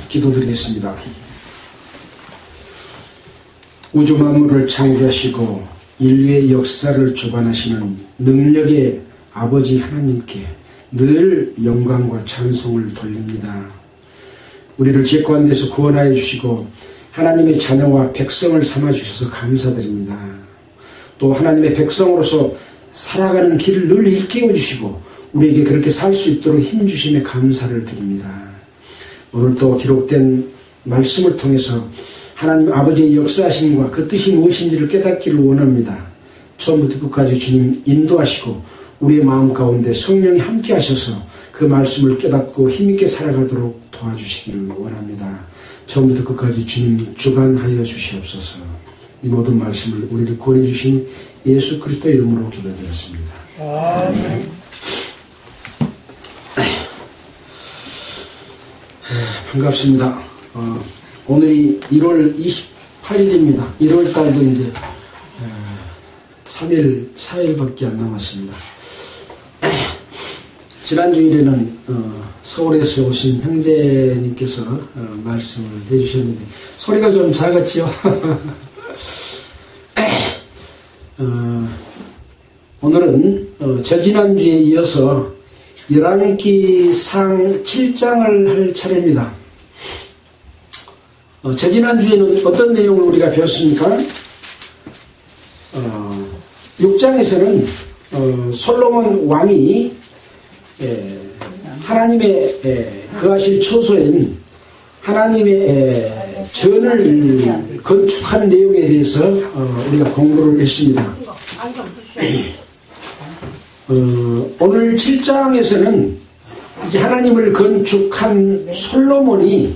기도드리겠습니다. 우주 만물을 창조하시고 인류의 역사를 주관하시는 능력의 아버지 하나님께 늘 영광과 찬송을 돌립니다. 우리를 죄 가운데서 구원하여 주시고 하나님의 자녀와 백성을 삼아주셔서 감사드립니다. 또 하나님의 백성으로서 살아가는 길을 늘 일깨워 주시고 우리에게 그렇게 살 수 있도록 힘주심에 감사를 드립니다. 오늘 또 기록된 말씀을 통해서 하나님 아버지의 역사하심과 그 뜻이 무엇인지를 깨닫기를 원합니다. 처음부터 끝까지 주님 인도하시고 우리의 마음 가운데 성령이 함께 하셔서 그 말씀을 깨닫고 힘있게 살아가도록 도와주시기를 원합니다. 처음부터 끝까지 주님 주관하여 주시옵소서. 이 모든 말씀을 우리를 구원해 주신 예수 그리스도의 이름으로 기도드렸습니다. 아멘. 반갑습니다. 오늘이 1월 28일입니다. 1월 달도 이제 3일, 4일밖에 안 남았습니다. 지난 주일에는 서울에서 오신 형제님께서 말씀을 해주셨는데 소리가 좀 작았지요? 오늘은 저지난주에 이어서 열왕기상 7장을 할 차례입니다. 저지난주에는 어떤 내용을 우리가 배웠습니까? 6장에서는 솔로몬 왕이 하나님의 거하실 처소인 하나님의 전을 건축한 내용에 대해서 우리가 공부를 했습니다. 오늘 7장에서는 이제 하나님을 건축한 솔로몬이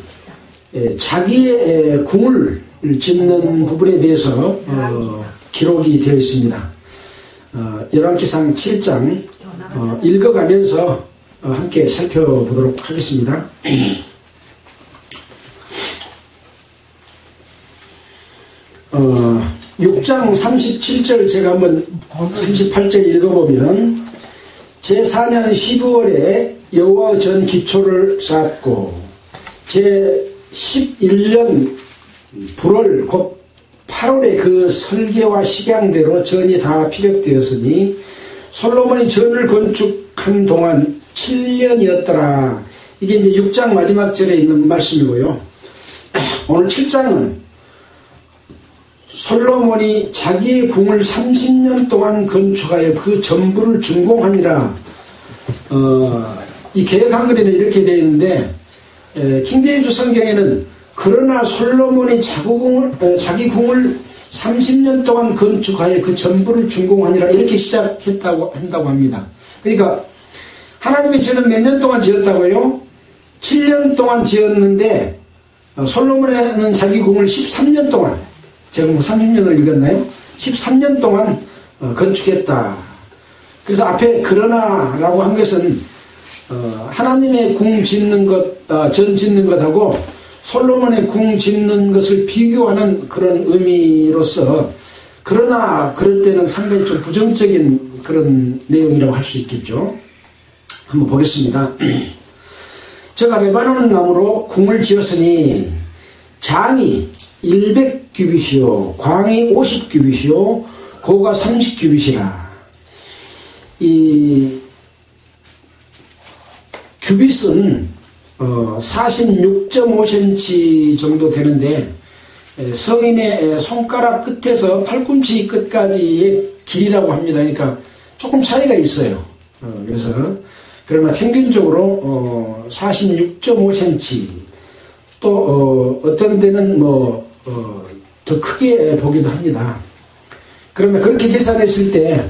자기의 궁을 짓는 부분에 대해서 기록이 되어 있습니다. 열왕기상 7장 읽어가면서 함께 살펴보도록 하겠습니다. 6장 37절 제가 한번 38절 읽어보면 제4년 12월에 여호와 전 기초를 쌓았고 제11년 불월 곧 8월에 그 설계와 식양대로 전이 다 피력되었으니 솔로몬이 전을 건축한 동안 7년이었더라. 이게 이제 6장 마지막 절에 있는 말씀이고요. 오늘 7장은 솔로몬이 자기의 궁을 30년 동안 건축하여 그 전부를 준공하니라. 이 개역 한글에는 이렇게 되어 있는데 킹제임스 성경에는 그러나 솔로몬이 자기 궁을 30년 동안 건축하여 그 전부를 준공하니라 이렇게 시작했다고 한다고 합니다. 그러니까 하나님의 전은 몇 년 동안 지었다고요? 7년 동안 지었는데 솔로몬은 자기 궁을 13년 동안, 제가 뭐 30년을 읽었나요? 13년 동안 건축했다. 그래서 앞에 그러나 라고 한 것은 하나님의 궁 짓는 것, 전 짓는 것하고 솔로몬의 궁 짓는 것을 비교하는 그런 의미로서 그러나 그럴 때는 상당히 좀 부정적인 그런 내용이라고 할 수 있겠죠. 한번 보겠습니다. 제가 레바논 나무로 궁을 지었으니 장이 100규빗이요 광이 50규빗이요 고가 30규빗이라. 이 규빗은 46.5cm 정도 되는데 성인의 손가락 끝에서 팔꿈치 끝까지의 길이라고 합니다. 그러니까 조금 차이가 있어요. 그래서 그러나 평균적으로 46.5cm 또 어떤 데는 더 크게 보기도 합니다. 그러면 그렇게 계산했을 때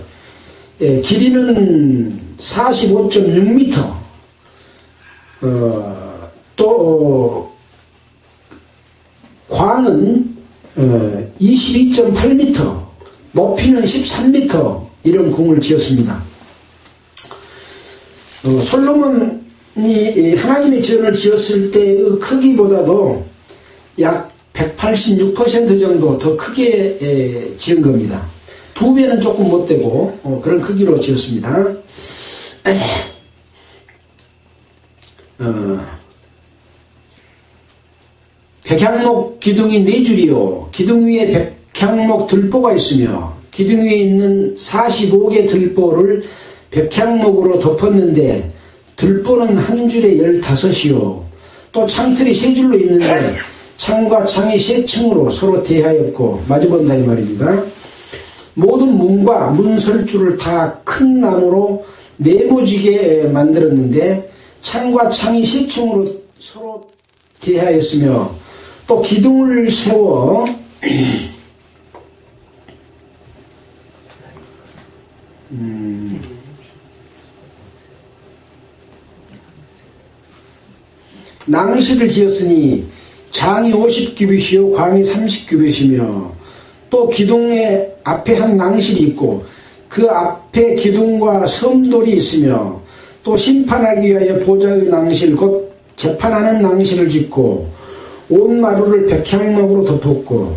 길이는 45.6m 또 광은 22.8m 높이는 13m 이런 궁을 지었습니다. 솔로몬이 하나님의 전을 지었을 때의 크기보다도 약 186% 정도 더 크게 지은 겁니다. 2배는 조금 못되고 그런 크기로 지었습니다. 백향목 기둥이 4줄이요. 기둥 위에 백향목 들보가 있으며 기둥 위에 있는 45개 들보를 백향목으로 덮었는데 들보는 한 줄에 15이요. 또 창틀이 3줄로 있는데 창과 창이 3층으로 서로 대하였고 마주본다 이 말입니다. 모든 문과 문설줄을 다 큰 나무로 네모지게 만들었는데 창과 창이 3층으로 서로 대하였으며 또 기둥을 세워 낭실을 지었으니 장이 50규빗이요 광이 30규빗이며 또 기둥의 앞에 한 낭실이 있고 그 앞에 기둥과 섬돌이 있으며 또 심판하기 위하여 보좌의 낭실 곧 재판하는 낭실을 짓고 온 마루를 백향목으로 덮었고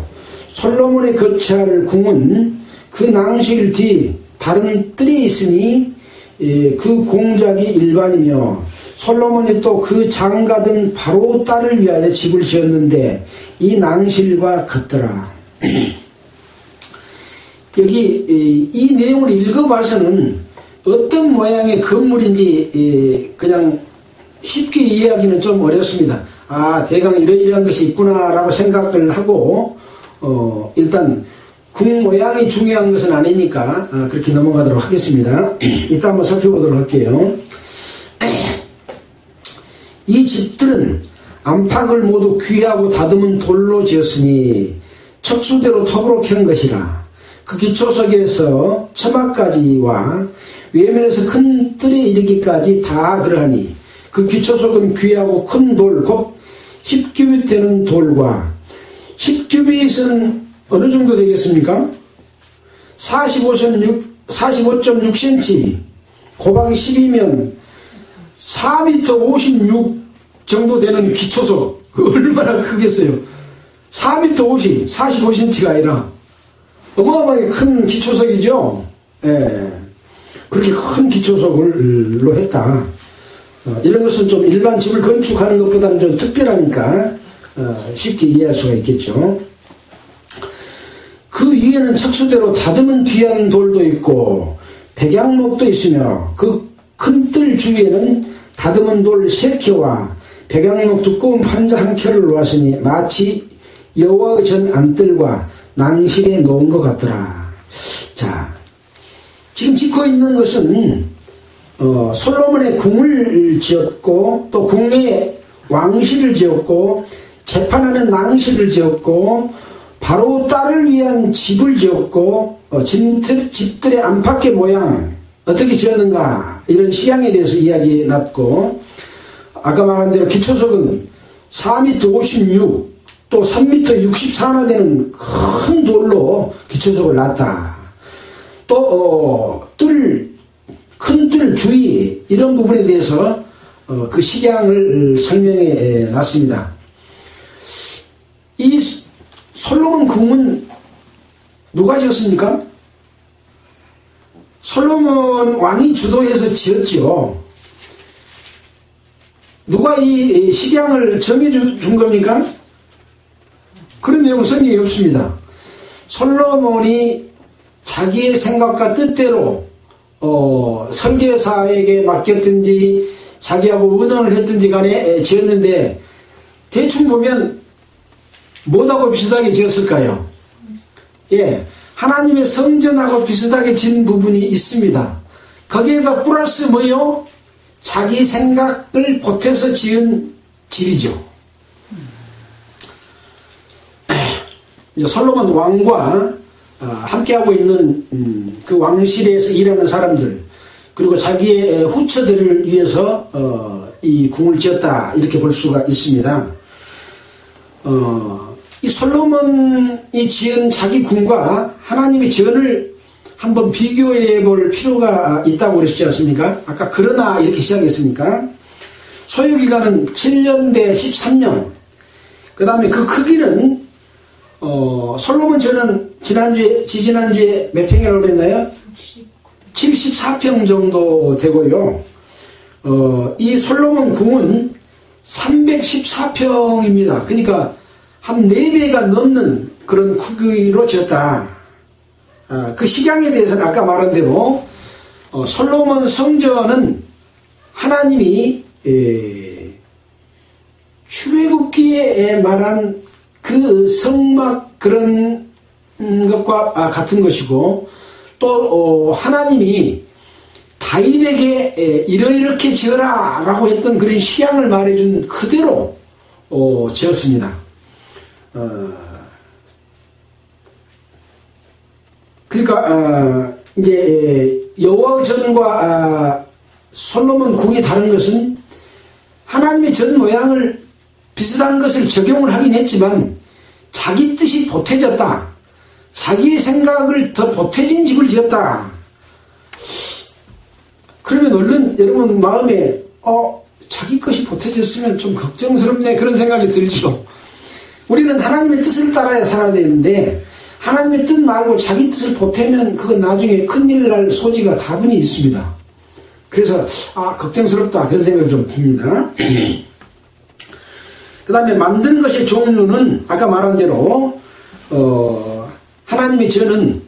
솔로몬의 거처할 궁은 그 낭실 뒤 다른 뜰이 있으니 그 공작이 일반이며 솔로몬이 또 그 장가든 바로 딸을 위하여 집을 지었는데 이 낭실과 같더라. 여기 이 내용을 읽어봐서는 어떤 모양의 건물인지 그냥 쉽게 이해하기는 좀 어렵습니다. 아, 대강 이러이러한 것이 있구나라고 생각을 하고 일단 궁 모양이 중요한 것은 아니니까 그렇게 넘어가도록 하겠습니다. 이따 한번 살펴보도록 할게요. 이 집들은 안팎을 모두 귀하고 다듬은 돌로 지었으니 척수대로 톱으로 캔 것이라. 그 기초석에서 처마까지와 외면에서 큰 뜰에 이르기까지 다 그러하니 그 기초석은 귀하고 큰 돌 곧 10규빗 되는 돌과 10규빗은 어느 정도 되겠습니까? 45.6cm 곱하기 10이면 4m 56 정도 되는 기초석. 얼마나 크겠어요? 4m 50, 45cm가 아니라 어마어마하게 큰 기초석이죠. 예. 그렇게 큰 기초석으로 했다. 이런 것은 좀 일반 집을 건축하는 것보다는 좀 특별하니까 쉽게 이해할 수가 있겠죠. 그 위에는 척수대로 다듬은 귀한 돌도 있고 백향목도 있으며 그 큰 뜰 주위에는 다듬은 돌 3켜와 백향목 두꺼운 판자 1켜를 놓았으니 마치 여호와의 전 안뜰과 낭실에 놓은 것 같더라. 자, 지금 짓고 있는 것은 솔로몬의 궁을 지었고 또 궁에 왕실을 지었고 재판하는 낭실을 지었고 바로 딸을 위한 집을 지었고 집들의 안팎의 모양 어떻게 지었는가 이런 시향에 대해서 이야기 났고 아까 말한 대로 기초석은 4m 56 또 3m 64나 되는 큰 돌로 기초석을 놨다. 또 큰 뜰 주위 이런 부분에 대해서 그 식양을 설명해 놨습니다. 이 솔로몬 궁은 누가 지었습니까? 솔로몬 왕이 주도해서 지었죠. 누가 이 식양을 정해준 겁니까? 그런 내용은 성경에 없습니다. 솔로몬이 자기의 생각과 뜻대로 설계사에게 맡겼든지 자기하고 의논을 했든지 간에 지었는데 대충 보면 뭐하고 비슷하게 지었을까요? 예, 하나님의 성전하고 비슷하게 지은 부분이 있습니다. 거기에다 플러스 뭐요? 자기 생각을 보태서 지은 집이죠. 이제 솔로몬 왕과 함께하고 있는 그 왕실에서 일하는 사람들 그리고 자기의 후처들을 위해서 이 궁을 지었다 이렇게 볼 수가 있습니다. 이 솔로몬이 지은 자기 궁과 하나님의 전을 한번 비교해 볼 필요가 있다고 그러시지 않습니까? 아까 그러나 이렇게 시작했으니까 소요기간은 7년 대 13년 그 다음에 그 크기는 솔로몬 전은 지지난주에 몇 평이라고 그랬나요? 74평 정도 되고요. 이 솔로몬 궁은 314평입니다. 그러니까 한 4배가 넘는 그런 크기로 지었다. 그 식양에 대해서는 아까 말한 대로 솔로몬 성전은 하나님이 출애굽기에 말한 그 성막 그런 것과 같은 것이고, 또 하나님이 다윗에게 이렇게 지어라 라고 했던 그런 식양을 말해준 그대로 지었습니다. 그러니까 이제 여호와 전과 솔로몬 궁이 다른 것은 하나님의 전 모양을 비슷한 것을 적용을 하긴 했지만 자기 뜻이 보태졌다, 자기의 생각을 더 보태진 집을 지었다. 그러면 얼른 여러분 마음에 자기 것이 보태졌으면 좀 걱정스럽네, 그런 생각이 들죠. 우리는 하나님의 뜻을 따라야 살아야 되는데 하나님의 뜻 말고 자기 뜻을 보태면 그건 나중에 큰일 날 소지가 다분히 있습니다. 그래서 걱정스럽다, 그런 생각이 좀 듭니다. 그 다음에 만든 것의 종류는 아까 말한 대로 하나님의 전은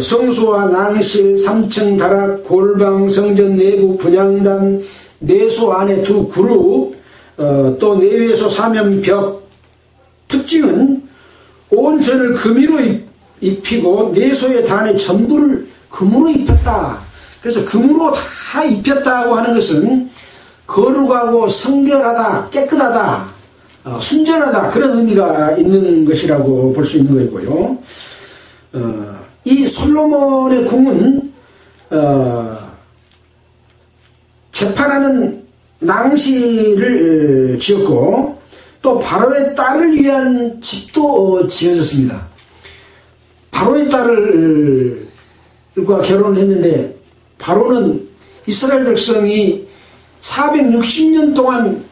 성소와 낭실, 3층 다락, 골방, 성전 내부, 분향단, 내소 안에 2 그룹, 또 내외소 사면벽. 특징은 온 전을 금으로 입히고 내소의 단의 전부를 금으로 입혔다. 그래서 금으로 다 입혔다고 하는 것은 거룩하고 성결하다, 깨끗하다, 순전하다, 그런 의미가 있는 것이라고 볼 수 있는 거고요. 이 솔로몬의 궁은 재판하는 낭시를 지었고, 또 바로의 딸을 위한 집도 지어졌습니다. 바로의 딸과 결혼을 했는데, 바로는 이스라엘 백성이 460년 동안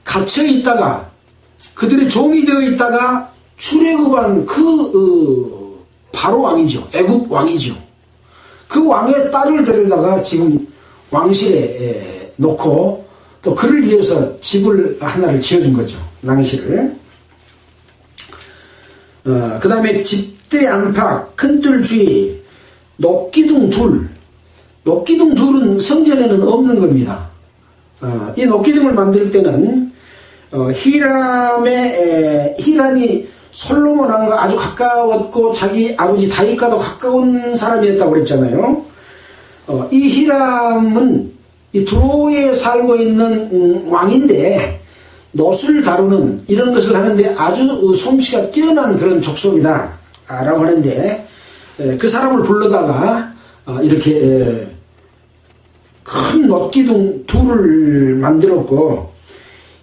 갇혀 있다가 그들의 종이 되어 있다가 출애굽한 그 바로 왕이죠. 애굽 왕이죠. 그 왕의 딸을 데려다가 지금 왕실에 놓고 또 그를 위해서 집을 하나를 지어준 거죠. 낭실을. 그 다음에 집대 안팎, 큰뜰 주위, 녹기둥 둘. 녹기둥 둘은 성전에는 없는 겁니다. 이 녹기둥을 만들 때는 히람이 솔로몬 왕과 아주 가까웠고 자기 아버지 다윗과도 가까운 사람이었다고 그랬잖아요. 이 히람은 이 두로에 살고 있는 왕인데 놋을 다루는 이런 것을 하는데 아주 솜씨가 뛰어난 그런 족속이다 라고 하는데, 그 사람을 불러다가 이렇게 큰 놋기둥 둘을 만들었고,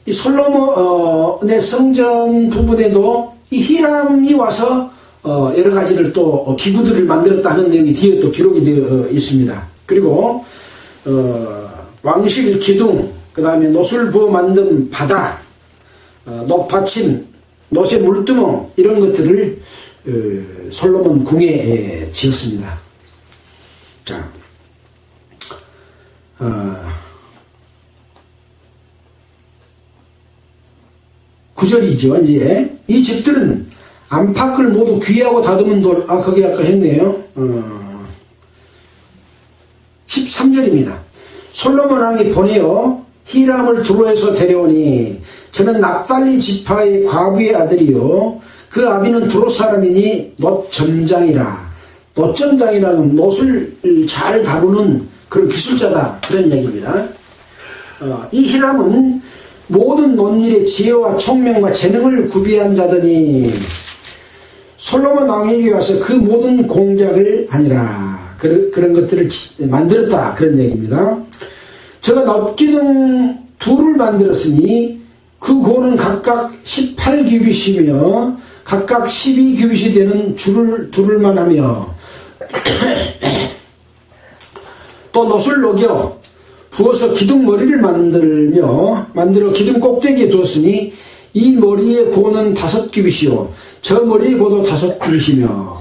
이 솔로몬의 성전 부분에도 이 히람이 와서 여러 가지를 또 기구들을 만들었다는 내용이 뒤에 또 기록이 되어 있습니다. 그리고 왕실 기둥, 그 다음에 놋을 부어 만든 바다, 놋받침, 놋의 물두멍, 이런 것들을 솔로몬 궁에 지었습니다. 자, 구절이죠. 이제 이 집들은 안팎을 모두 귀하고 다듬은 돌, 거기 아까 했네요. 13절입니다. 솔로몬 왕이 보내어 히람을 두로에서 데려오니 저는 납달리 지파의 과부의 아들이요 그 아비는 두로 사람이니 놋점장이라. 놋점장이라는 놋을 잘 다루는 그런 기술자다, 그런 얘기입니다. 이 히람은 모든 논일의 지혜와 총명과 재능을 구비한 자더니 솔로몬 왕에게 와서 그 모든 공작을 하니라. 그런 것들을 만들었다, 그런 얘기입니다. 저가 놋기둥 둘을 만들었으니 그 고는 각각 18규빗이며 각각 12규빗이 되는 줄을 두를만 하며 또 놋을 녹여 부어서 기둥 머리를 만들어 기둥 꼭대기에 두었으니 이 머리의 고는 5규빗이요 저 머리의 고도 5규빗이며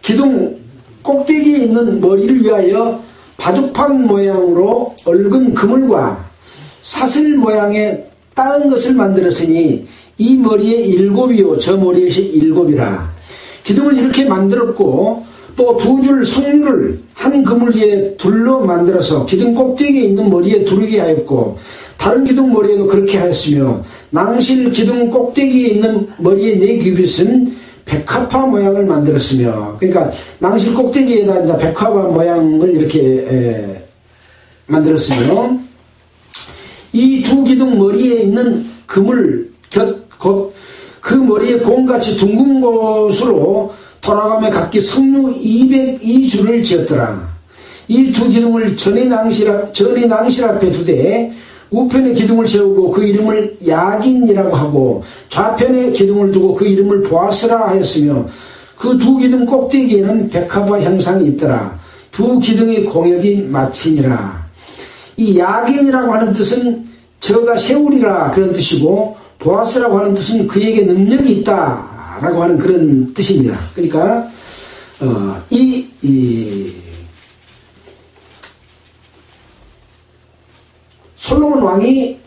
기둥 꼭대기에 있는 머리를 위하여 바둑판 모양으로 얽은 그물과 사슬 모양의 따은 것을 만들었으니 이 머리에 7이요 저 머리에 7이라. 기둥을 이렇게 만들었고 또 2줄 성류를 한 그물 위에 둘러 만들어서 기둥 꼭대기에 있는 머리에 두르게 하였고 다른 기둥 머리에도 그렇게 하였으며 낭실 기둥 꼭대기에 있는 머리의 4규빗은 백합화 모양을 만들었으며, 그러니까 낭실 꼭대기에다 이제 백합화 모양을 이렇게 만들었으며, 이 2 기둥 머리에 있는 그물 곧 그 머리에 공같이 둥근 곳으로 돌아가며 각기 성류 202줄을 지었더라. 이 2 기둥을 전의 낭실 앞에 두되 우편에 기둥을 세우고 그 이름을 야긴이라고 하고 좌편에 기둥을 두고 그 이름을 보아스라 하였으며 그 2 기둥 꼭대기에는 백합화 형상이 있더라. 2 기둥의 공역이 마치니라. 이 야긴이라고 하는 뜻은 저가 세우리라 그런 뜻이고 보아스라고 하는 뜻은 그에게 능력이 있다 라고 하는 그런 뜻입니다. 그러니까 솔로몬 왕이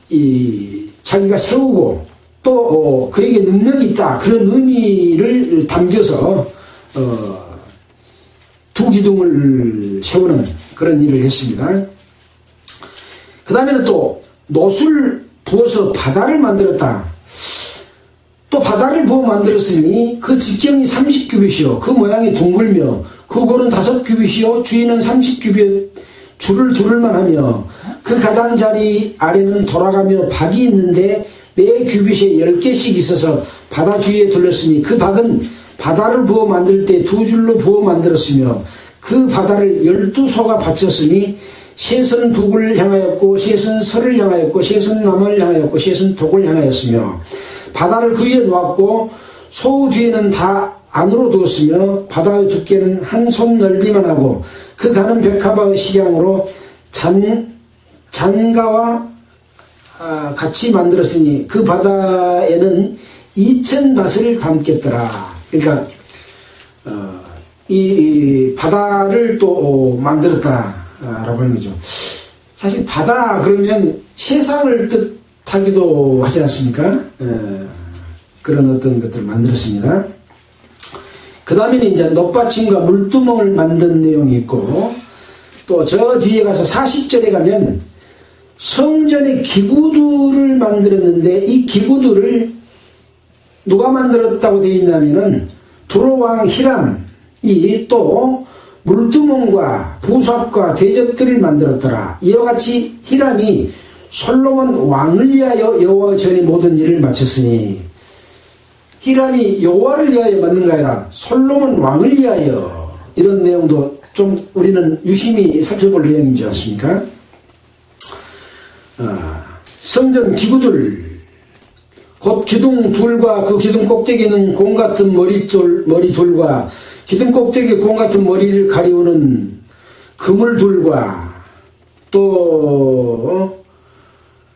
자기가 세우고 또 그에게 능력이 있다 그런 의미를 담겨서 2 기둥을 세우는 그런 일을 했습니다. 그 다음에는 또 놋을 부어서 바다를 만들었다. 또 바다를 부어 만들었으니 그 직경이 30규빗이요 그 모양이 둥글며 그 골은 5규빗이요 주위는 30규빗 줄을 두를만 하며 그 가장자리 아래는 돌아가며 박이 있는데 매 규빗에 10개씩 있어서 바다 주위에 둘렀으니 그 박은 바다를 부어 만들 때 2줄로 부어 만들었으며 그 바다를 12소가 받쳤으니 셋은 북을 향하였고 셋은 서를 향하였고 셋은 남을 향하였고 셋은 동을 향하였으며 바다를 그 위에 놓았고 소 뒤에는 다 안으로 두었으며 바다의 두께는 한 손 넓이만 하고 그 가는 백합화의 식양으로 잔가와 같이 만들었으니 그 바다에는 2000밭을 담겠더라. 그러니까 이 바다를 또 만들었다라고 하는 거죠. 사실 바다 그러면 세상을 뜻하기도 하지 않습니까? 그런 어떤 것들을 만들었습니다. 그 다음에는 이제 놋받침과 물두멍을 만든 내용이 있고 또 저 뒤에 가서 40절에 가면 성전의 기구들을 만들었는데 이 기구들을 누가 만들었다고 되어 있냐면은 두로왕 히람이 또 물두멍과 부삽과 대접들을 만들었더라. 이와 같이 히람이 솔로몬 왕을 위하여 여호와의 전의 모든 일을 마쳤으니 히람이 여호와를 위하여 만든 거 아니라 솔로몬 왕을 위하여 이런 내용도 좀 우리는 유심히 살펴볼 내용이지 않습니까? 성전 기구들 곧 기둥 둘과 그 기둥 꼭대기는 공 같은 머리둘과 기둥 꼭대기 공 같은 머리를 가리우는 그물둘과 또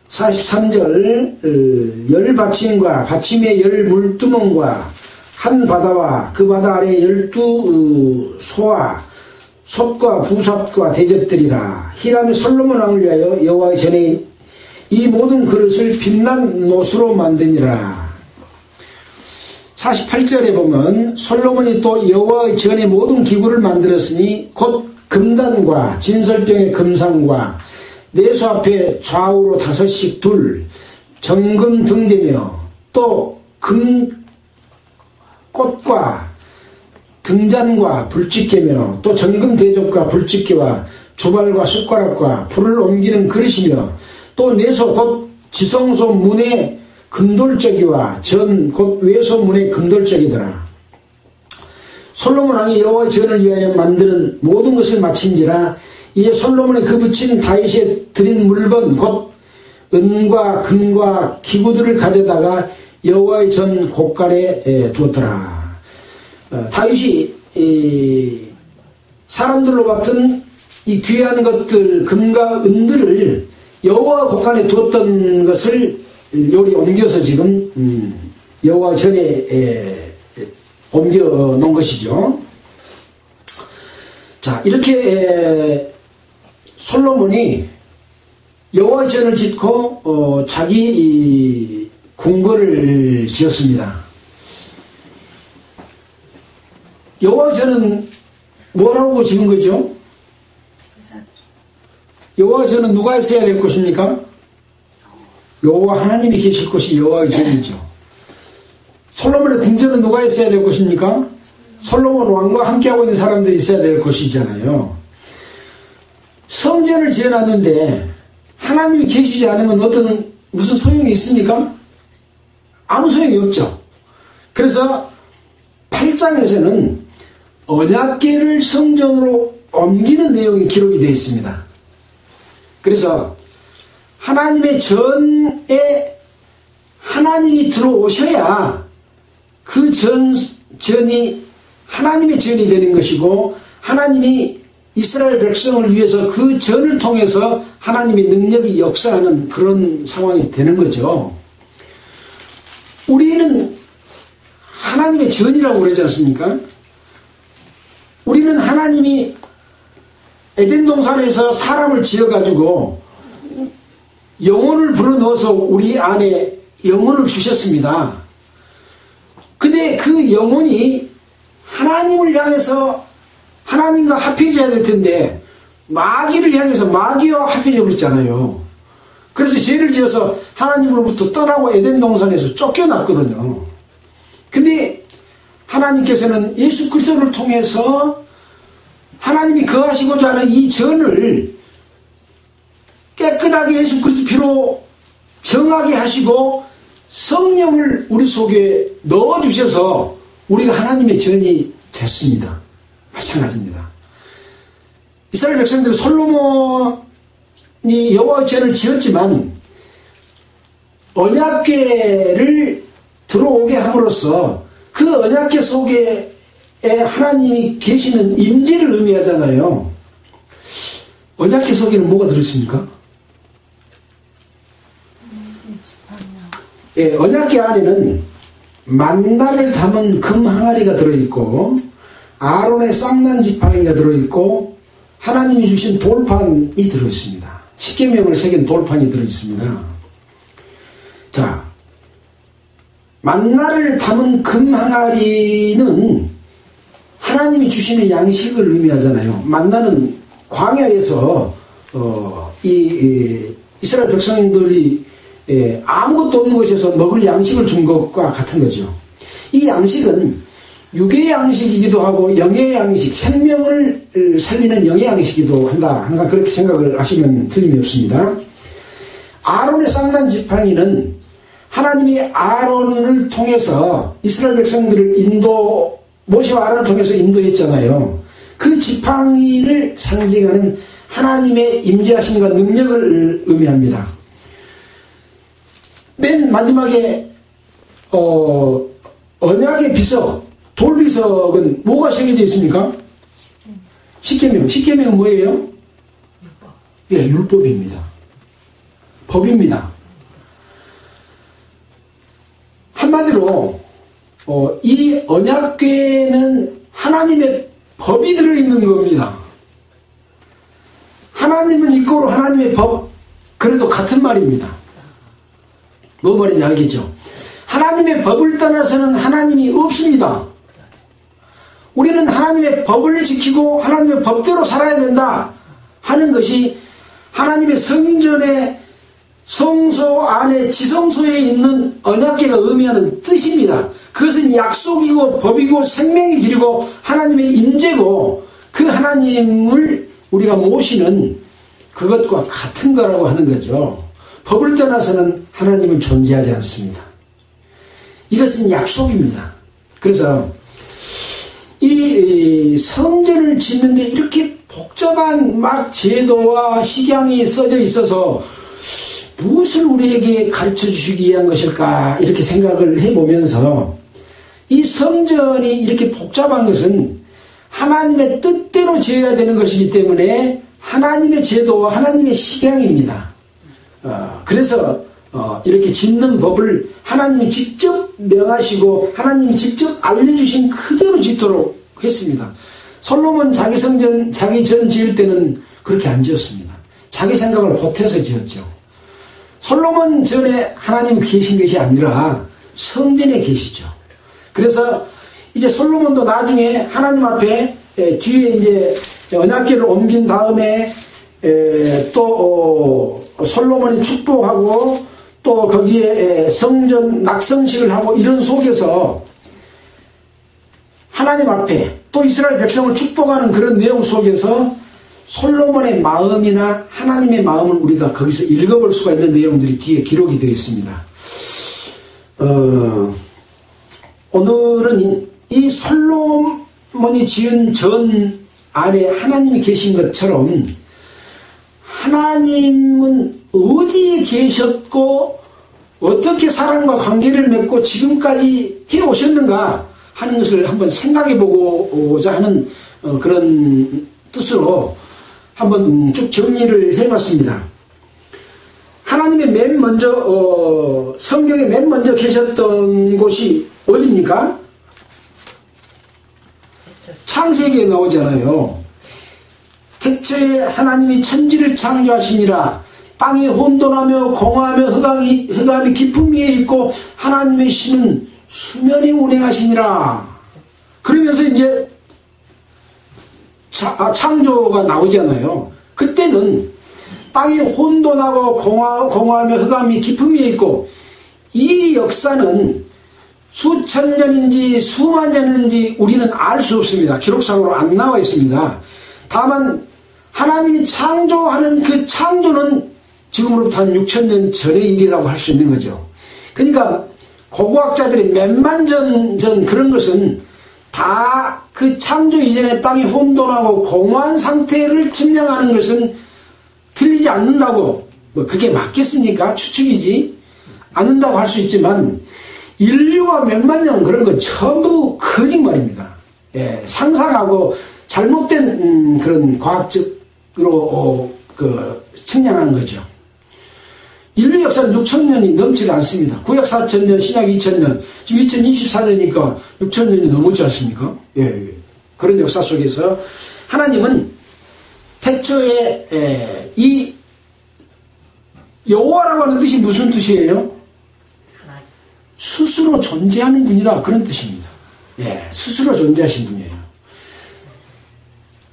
43절 열 받침과 받침의 열 물두멍과 한 바다와 그 바다 아래 12소와 솥과 부삽과 대접들이라. 히람이 솔로몬 왕을 위하여 여호와의 전에 이 모든 그릇을 빛난 놋으로 만드니라. 48절에 보면 솔로몬이 또 여호와의 전에 모든 기구를 만들었으니 곧 금단과 진설병의 금상과 내수 앞에 좌우로 5씩 둘 정금 등대며 또 금꽃과 등잔과 불집게며 또 정금 대접과 불집게와 주발과 숟가락과 불을 옮기는 그릇이며 또 내소 곧 지성소 문의 금돌저기와 전 곧 외소 문의 금돌저기더라. 솔로몬 왕이 여호와의 전을 위하여 만드는 모든 것을 마친지라. 이에 솔로몬의 그 붙인 다윗에 드린 물건 곧 은과 금과 기구들을 가져다가 여호와의 전 곳간에 두었더라. 다윗이 사람들로 같은 이 귀한 것들 금과 은들을 여호와 곳간에 두었던 것을 요리 옮겨서 지금 여호와 전에 옮겨 놓은 것이죠. 자, 이렇게 솔로몬이 여호와 전을 짓고 자기 궁궐을 지었습니다. 여호와께서는 뭐라고 지은 거죠? 여호와께서는 누가 있어야 될 것입니까? 여호와 하나님이 계실 곳이 여호와의 전이죠. 솔로몬의 궁전은 누가 있어야 될 것입니까? 솔로몬 왕과 함께하고 있는 사람들이 있어야 될 것이잖아요. 성전을 지어놨는데 하나님이 계시지 않으면 무슨 소용이 있습니까? 아무 소용이 없죠. 그래서 8장에서는 언약궤를 성전으로 옮기는 내용이 기록이 되어 있습니다. 그래서 하나님의 전에 하나님이 들어오셔야 그 전이 하나님의 전이 되는 것이고, 하나님이 이스라엘 백성을 위해서 그 전을 통해서 하나님의 능력이 역사하는 그런 상황이 되는 거죠. 우리는 하나님의 전이라고 그러지 않습니까? 우리는 하나님이 에덴 동산에서 사람을 지어가지고 영혼을 불어넣어서 우리 안에 영혼을 주셨습니다. 근데 그 영혼이 하나님을 향해서 하나님과 합해져야 될 텐데 마귀를 향해서 마귀와 합해져 버렸잖아요. 그래서 죄를 지어서 하나님으로부터 떠나고 에덴 동산에서 쫓겨났거든요. 근데 하나님께서는 예수 그리스도를 통해서 하나님이 거하시고자 하는 이 전을 깨끗하게 예수 그리스도 피로 정하게 하시고 성령을 우리 속에 넣어주셔서 우리가 하나님의 전이 됐습니다. 마찬가지입니다. 이스라엘 백성들은 솔로몬이 여호와의 전을 지었지만 언약궤를 들어오게 함으로써 그 언약궤 속에 하나님이 계시는 임재를 의미하잖아요. 언약궤 속에는 뭐가 들어있습니까? 예, 언약궤 안에는 만나를 담은 금 항아리가 들어있고 아론의 쌍난 지팡이가 들어있고 하나님이 주신 돌판이 들어있습니다. 십계명을 새긴 돌판이 들어있습니다. 자, 만나를 담은 금 항아리는 하나님이 주시는 양식을 의미하잖아요. 만나는 광야에서 이스라엘 백성들이 아무것도 없는 곳에서 먹을 양식을 준 것과 같은 거죠. 이 양식은 육의 양식이기도 하고 영의 양식, 생명을 살리는 영의 양식이기도 한다. 항상 그렇게 생각을 하시면 틀림이 없습니다. 아론의 쌍난 지팡이는 하나님이 아론을 통해서 이스라엘 백성들을 모세와 아론을 통해서 인도했잖아요. 그 지팡이를 상징하는 하나님의 임재하심과 능력을 의미합니다. 맨 마지막에 언약의 비석, 돌비석은 뭐가 새겨져 있습니까? 십계명. 십계명은 뭐예요? 율법. 예, 율법입니다. 법입니다. 한마디로 이 언약궤는 하나님의 법이 들어있는 겁니다. 하나님을 이끌어 하나님의 법, 그래도 같은 말입니다. 뭐 말인지 알겠죠? 하나님의 법을 떠나서는 하나님이 없습니다. 우리는 하나님의 법을 지키고 하나님의 법대로 살아야 된다 하는 것이 하나님의 성전의 성소 안에 지성소에 있는 언약궤가 의미하는 뜻입니다. 그것은 약속이고 법이고 생명의 길이고 하나님의 임재고 그 하나님을 우리가 모시는 그것과 같은 거라고 하는 거죠. 법을 떠나서는 하나님은 존재하지 않습니다. 이것은 약속입니다. 그래서 이 성전을 짓는데 이렇게 복잡한 막 제도와 식양이 써져 있어서 무엇을 우리에게 가르쳐 주시기 위한 것일까 이렇게 생각을 해보면서 이 성전이 이렇게 복잡한 것은 하나님의 뜻대로 지어야 되는 것이기 때문에 하나님의 제도와 하나님의 식양입니다. 그래서 이렇게 짓는 법을 하나님이 직접 명하시고 하나님이 직접 알려주신 그대로 짓도록 했습니다. 솔로몬 자기 전 지을 때는 그렇게 안 지었습니다. 자기 생각을 보태서 지었죠. 솔로몬 전에 하나님 계신 것이 아니라 성전에 계시죠. 그래서 이제 솔로몬도 나중에 하나님 앞에 뒤에 이제 언약궤를 옮긴 다음에 또 솔로몬이 축복하고 또 거기에 성전 낙성식을 하고 이런 속에서 하나님 앞에 또 이스라엘 백성을 축복하는 그런 내용 속에서 솔로몬의 마음이나 하나님의 마음을 우리가 거기서 읽어볼 수가 있는 내용들이 뒤에 기록이 되어 있습니다. 오늘은 이 솔로몬이 지은 전 안에 하나님이 계신 것처럼 하나님은 어디에 계셨고 어떻게 사람과 관계를 맺고 지금까지 해오셨는가 하는 것을 한번 생각해 보고자 하는 그런 뜻으로 한번 쭉 정리를 해봤습니다. 하나님의 맨 먼저 성경에 맨 먼저 계셨던 곳이 어디입니까? 창세기에 나오잖아요. 태초에 하나님이 천지를 창조하시니라. 땅이 혼돈하며 공허하며 흑암이 깊음 위에 있고 하나님의 신은 수면에 운행하시니라. 그러면서 이제 창조가 나오잖아요. 그때는 땅이 혼돈하고 공허하며 흑암이 깊음 위에 있고, 이 역사는 수천 년인지 수만 년인지 우리는 알 수 없습니다. 기록상으로 안 나와 있습니다. 다만 하나님이 창조하는 그 창조는 지금으로부터 한 6,000년 전의 일이라고 할 수 있는 거죠. 그러니까 고고학자들이 몇만 전 그런 것은 다 그 창조 이전에 땅이 혼돈하고 공허한 상태를 측량하는 것은 틀리지 않는다고, 뭐 그게 맞겠습니까? 추측이지 않는다고 할 수 있지만 인류가 몇만 년 그런 건 전부 거짓말입니다. 예, 상상하고 잘못된 그런 과학적으로 측량하는 거죠. 인류 역사는 6,000년이 넘지 않습니다. 구약 4,000년, 신약 2,000년, 지금 2024년이니까 6,000년이 넘었지 않습니까? 예, 그런 역사 속에서 하나님은 태초에 이 여호와라고 하는 뜻이 무슨 뜻이에요? 스스로 존재하는 분이다, 그런 뜻입니다. 예, 스스로 존재하신 분이에요.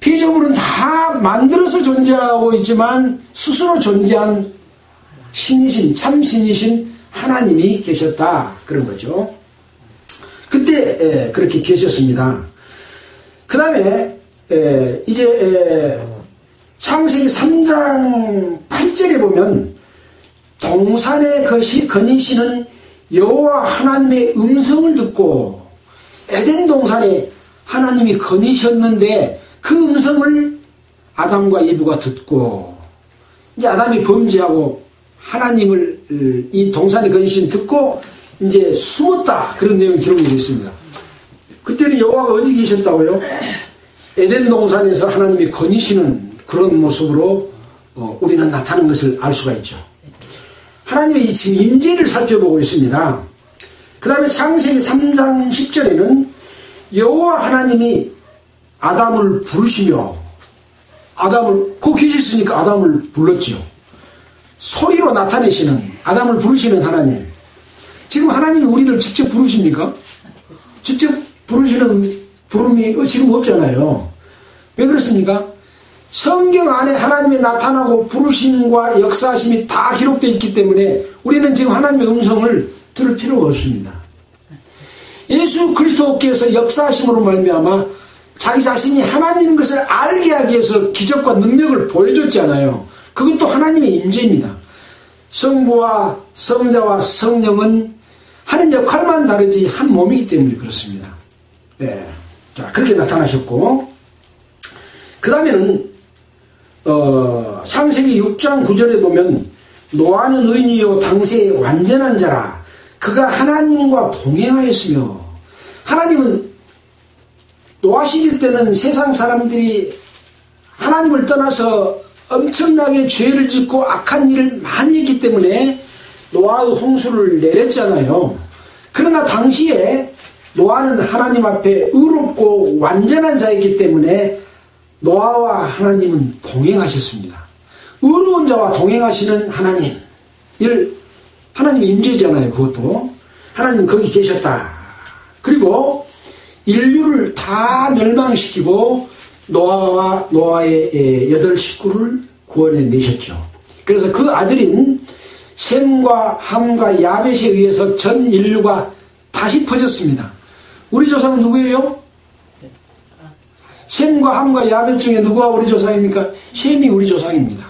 피조물은 다 만들어서 존재하고 있지만 스스로 존재한 신이신, 참신이신 하나님이 계셨다, 그런 거죠. 그때 그렇게 계셨습니다. 그 다음에 이제 창세기 3장 8절에 보면 동산에 거니시는 여호와 하나님의 음성을 듣고, 에덴 동산에 하나님이 거니셨는데 그 음성을 아담과 이브가 듣고, 이제 아담이 범죄하고 하나님을 이 동산에 거니신 듣고 이제 숨었다, 그런 내용이 기록이 되어 있습니다. 그때는 여호와가 어디 계셨다고요? 에덴 동산에서 하나님이 거니시는 그런 모습으로 우리는 나타나는 것을 알 수가 있죠. 하나님의 이 지금 임재를 살펴보고 있습니다. 그 다음에 창세기 3장 10절에는 여호와 하나님이 아담을 부르시며, 거기 계셨으니까 아담을 불렀지요. 소리로 나타내시는, 아담을 부르시는 하나님. 지금 하나님이 우리를 직접 부르십니까? 직접 부르시는 부름이 지금 없잖아요. 왜 그렇습니까? 성경 안에 하나님이 나타나고 부르심과 역사하심이 다 기록되어 있기 때문에 우리는 지금 하나님의 음성을 들을 필요가 없습니다. 예수 그리스도께서 역사하심으로 말미암아 자기 자신이 하나님인 것을 알게 하기 위해서 기적과 능력을 보여줬잖아요. 그것도 하나님의 임재입니다. 성부와 성자와 성령은 하는 역할만 다르지 한 몸이기 때문에 그렇습니다. 네. 자, 그렇게 나타나셨고, 그 다음에는 창세기 6장 9절에 보면 노아는 의인이요 당세의 완전한 자라. 그가 하나님과 동행하였으며, 하나님은 노아 시대 때는 세상 사람들이 하나님을 떠나서 엄청나게 죄를 짓고 악한 일을 많이 했기 때문에 노아의 홍수를 내렸잖아요. 그러나 당시에 노아는 하나님 앞에 의롭고 완전한 자이기 때문에 노아와 하나님은 동행하셨습니다. 의로운 자와 동행하시는 하나님, 하나님의 임재잖아요. 그것도 하나님 거기 계셨다. 그리고 인류를 다 멸망시키고 노아와 노아의 8 식구를 구원해내셨죠. 그래서 그 아들인 셈과 함과 야벳에 의해서 전 인류가 다시 퍼졌습니다. 우리 조상은 누구예요? 셈과 함과 야벳 중에 누구가 우리 조상입니까? 셈이 우리 조상입니다.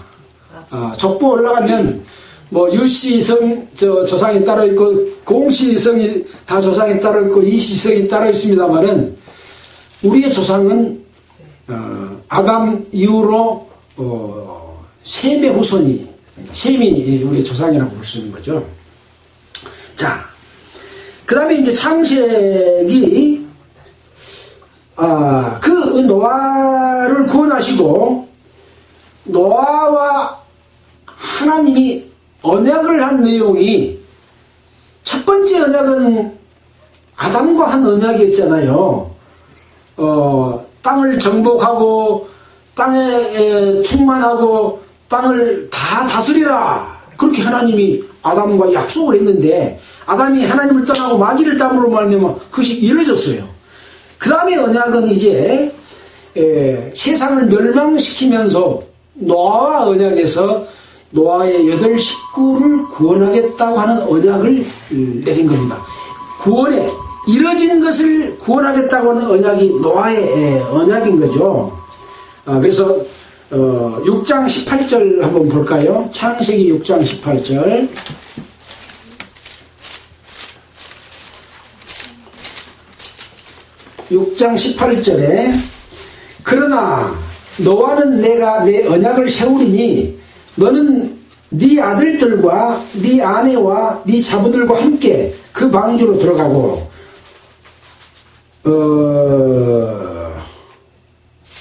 족보 올라가면 뭐 유씨성 조상이 따로 있고 공씨성이 다 조상이 따로 있고 이씨성이 따로 있습니다만은 우리의 조상은 아담 이후로 셈의 후손이 셈이 우리의 조상이라고 볼 수 있는 거죠. 자, 그 다음에 이제 창세기 그 노아를 구원하시고 노아와 하나님이 언약을 한 내용이 첫 번째 언약은 아담과 한 언약이었잖아요. 땅을 정복하고 땅에 충만하고 땅을 다 다스리라. 그렇게 하나님이 아담과 약속을 했는데 아담이 하나님을 떠나고 마귀를 따므로 말미암아 그것이 이루어졌어요. 그 다음에 언약은 이제 세상을 멸망시키면서 노아와 언약에서 노아의 8 식구를 구원하겠다고 하는 언약을 내린 겁니다. 구원에 이뤄지는 것을 구원하겠다고 하는 언약이 노아의 언약인 거죠. 그래서 6장 18절 한번 볼까요? 창세기 6장 18절. (6장 18절에) 그러나 너와는 내가 내 언약을 세우리니 너는 네 아들들과 네 아내와 네 자부들과 함께 그 방주로 들어가고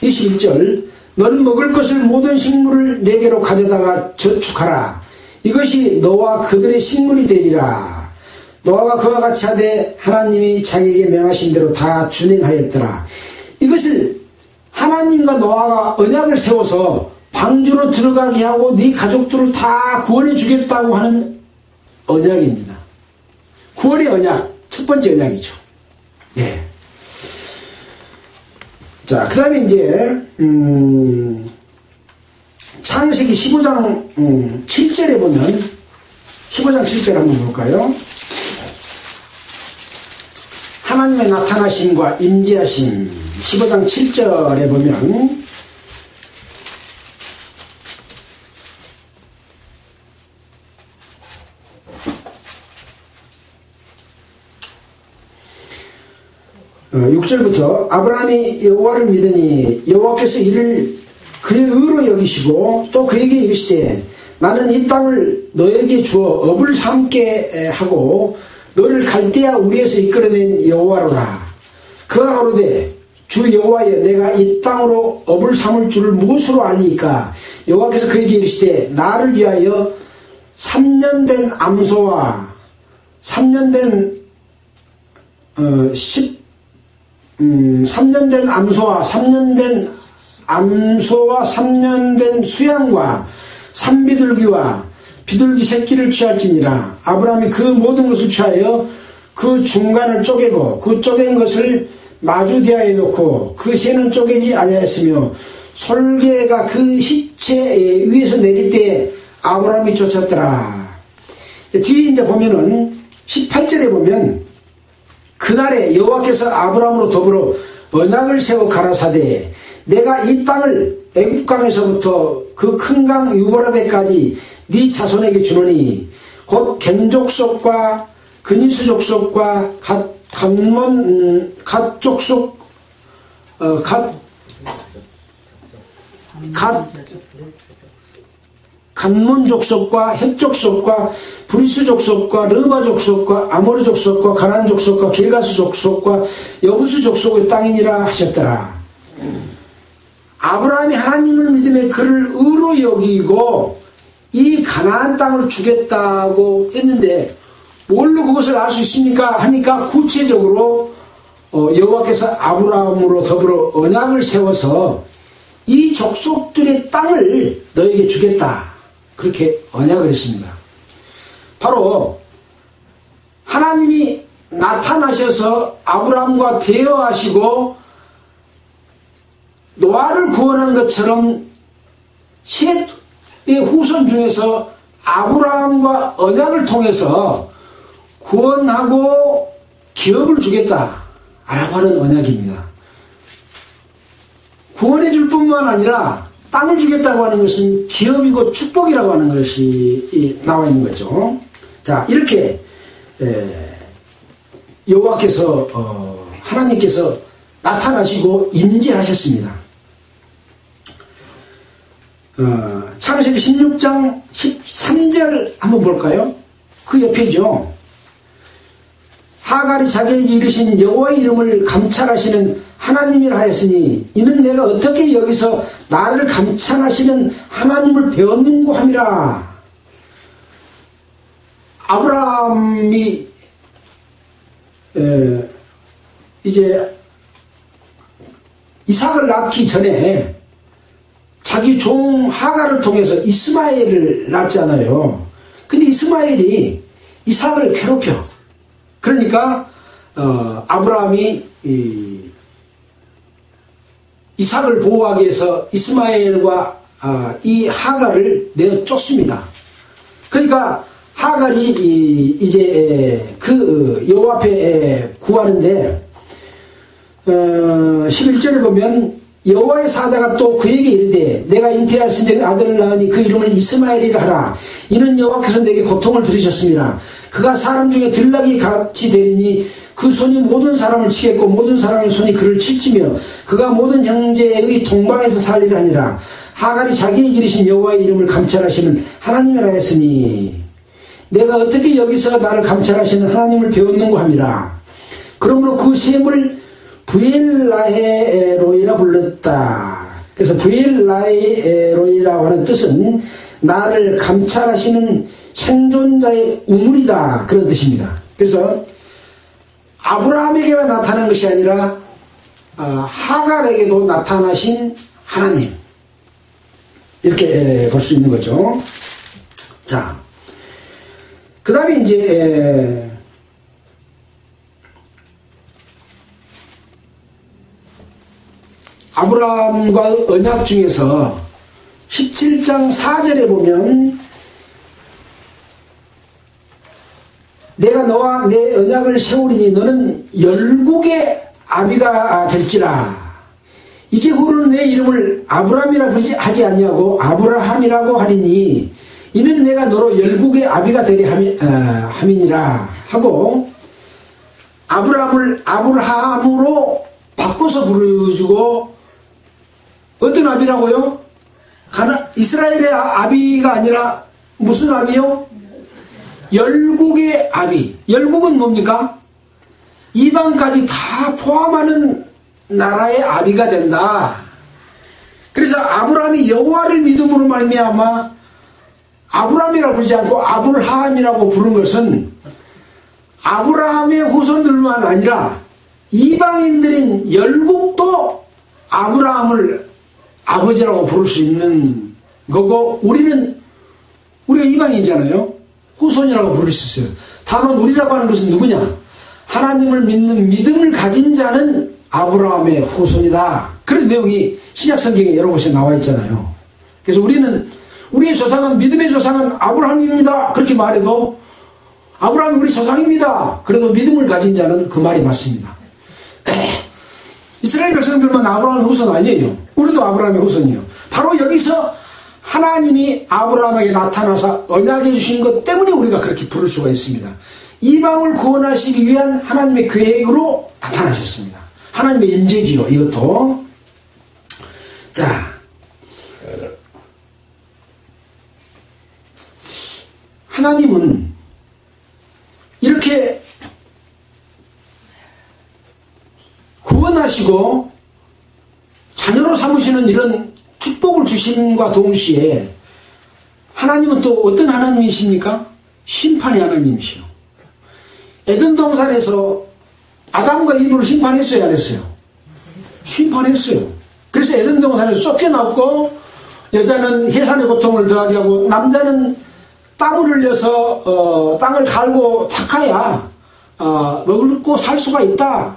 21절 너는 먹을 것을 모든 식물을 내게로 가져다가 저축하라. 이것이 너와 그들의 식물이 되리라. 노아가 그와 같이 하되 하나님이 자기에게 명하신 대로 다 준행하였더라. 이것을 하나님과 노아가 언약을 세워서 방주로 들어가게 하고 네 가족들을 다 구원해 주겠다고 하는 언약입니다. 구원의 언약, 첫 번째 언약이죠. 예. 자, 그 다음에 이제 창세기 15장 7절에 보면 15장 7절 한번 볼까요? 하나님의 나타나심과 임재하심 15장 7절에 보면 어, 6절부터 아브라함이 여호와를 믿으니 여호와께서 이를 그의 의로 여기시고 또 그에게 이르시되 나는 이 땅을 너에게 주어 업을 삼게 하고 너를 갈대아 우리에서 이끌어낸 여호와로라. 그가 가로되 주 여호와여 내가 이 땅으로 업을 삼을 줄을 무엇으로 알리이까? 여호와께서 그에게 이르시되 나를 위하여 3년 된 암소와 3년 된 3년 된 암소와 3년 된 암소와 3년 된 수양과 산비둘기와 비둘기 새끼를 취할지니라. 아브라함이 그 모든 것을 취하여 그 중간을 쪼개고 그 쪼갠 것을 마주대하에 놓고 그 새는 쪼개지 아니하였으며 솔개가 그 시체 위에서 내릴 때에 아브라함이 쫓았더라. 뒤에 이제 보면은 18절에 보면 그날에 여호와께서 아브라함으로 더불어 언약을 세워 가라사대 내가 이 땅을 애굽강에서부터 그 큰 강 유보라데까지 네 자손에게 주노니 곧 겐족속과 그니스 족속과 갓 족속 간몬 족속과 헷 족속과 브리스 족속과 르바 족속과 아모르 족속과 가난 족속과 길가스 족속과 여부스 족속의 땅이니라 하셨더라. 아브라함이 하나님을 믿음에 그를 의로 여기고 이 가나안 땅을 주겠다고 했는데 뭘로 그것을 알 수 있습니까? 하니까 구체적으로 여호와께서 아브라함으로 더불어 언약을 세워서 이 족속들의 땅을 너에게 주겠다. 그렇게 언약을 했습니다. 바로 하나님이 나타나셔서 아브라함과 대화하시고 노아를 구원한 것처럼 셋의 후손 중에서 아브라함과 언약을 통해서 구원하고 기업을 주겠다라고 하는 언약입니다. 구원해 줄 뿐만 아니라 땅을 주겠다고 하는 것은 기업이고 축복이라고 하는 것이 나와 있는 거죠. 자, 이렇게 여호와께서 하나님께서 나타나시고 임재하셨습니다. 창세기 16장 13절 한번 볼까요? 그 옆에죠. 하갈이 자기에게 이르신 여호와의 이름을 감찰하시는 하나님이라 하였으니 이는 내가 어떻게 여기서 나를 감찰하시는 하나님을 배웠는고 함이라. 아브라함이 이제 이삭을 낳기 전에 자기 종 하갈을 통해서 이스마엘을 낳잖아요. 근데 이스마엘이 이삭을 괴롭혀. 그러니까 아브라함이 이삭을 보호하기 위해서 이스마엘과 이 하갈을 내어 쫓습니다. 그러니까 하갈이 이제 그 여호와 앞에 구하는데 11절에 보면 여호와의 사자가 또 그에게 이르되 내가 잉태하신 아들을 낳으니 그 이름을 이스마엘이라 하라. 이는 여호와께서 내게 고통을 들으셨습니다. 그가 사람 중에 들나귀 같이 되리니 그 손이 모든 사람을 치겠고 모든 사람의 손이 그를 칠지며 그가 모든 형제의 동방에서 살리라 하니라. 하갈이 자기에게 이르신 여호와의 이름을 감찰하시는 하나님이라 했으니 내가 어떻게 여기서 나를 감찰하시는 하나님을 배웠는고 함이라. 그러므로 그 셈을 부엘라헤로이라 불렀다. 그래서 부엘라헤로이라고 하는 뜻은 나를 감찰하시는 생존자의 우물이다, 그런 뜻입니다. 그래서 아브라함에게만 나타난 것이 아니라 하갈에게도 나타나신 하나님, 이렇게 볼 수 있는 거죠. 자, 그 다음에 이제 아브라함과 언약 중에서 17장 4절에 보면 내가 너와 내 언약을 세우리니 너는 열국의 아비가 될지라. 이제 후로는 내 이름을 아브라함이라 하지 아니하고 아브라함이라고 하리니 이는 내가 너로 열국의 아비가 되리 함이니라 하고 아브라함을 아브라함으로 바꿔서 부르주고 어떤 아비라고요? 이스라엘의 아비가 아니라 무슨 아비요? 열국의 아비. 열국은 뭡니까? 이방까지 다 포함하는 나라의 아비가 된다. 그래서 아브라함이 여호와를 믿음으로 말미암아 아브라함이라고 부르지 않고 아브라함이라고 부른 것은 아브라함의 후손들만 아니라 이방인들인 열국도 아브라함을 아버지라고 부를 수 있는 거고 우리가 이방인이잖아요. 후손이라고 부를 수 있어요. 다만 우리라고 하는 것은 누구냐? 하나님을 믿는 믿음을 가진 자는 아브라함의 후손이다. 그런 내용이 신약 성경에 여러 곳에 나와 있잖아요. 그래서 우리의 조상은 믿음의 조상은 아브라함입니다. 그렇게 말해도 아브라함이 우리 조상입니다. 그래도 믿음을 가진 자는 그 말이 맞습니다. 이스라엘 백성들만 아브라함의 후손 아니에요. 우리도 아브라함의 후손이에요. 바로 여기서 하나님이 아브라함에게 나타나서 언약해 주신 것 때문에 우리가 그렇게 부를 수가 있습니다. 이방을 구원하시기 위한 하나님의 계획으로 나타나셨습니다. 하나님의 임재지요, 이것도. 자, 하나님은 이렇게 구원하시고 자녀로 삼으시는 이런 축복을 주심과 동시에 하나님은 또 어떤 하나님이십니까? 심판의 하나님이시요. 에덴 동산에서 아담과 이브를 심판했어요, 안 했어요? 심판했어요. 그래서 에덴 동산에서 쫓겨났고 여자는 해산의 고통을 더하게 하고 남자는 땀을 흘려서 땅을 갈고 닦아야 먹고 살 수가 있다.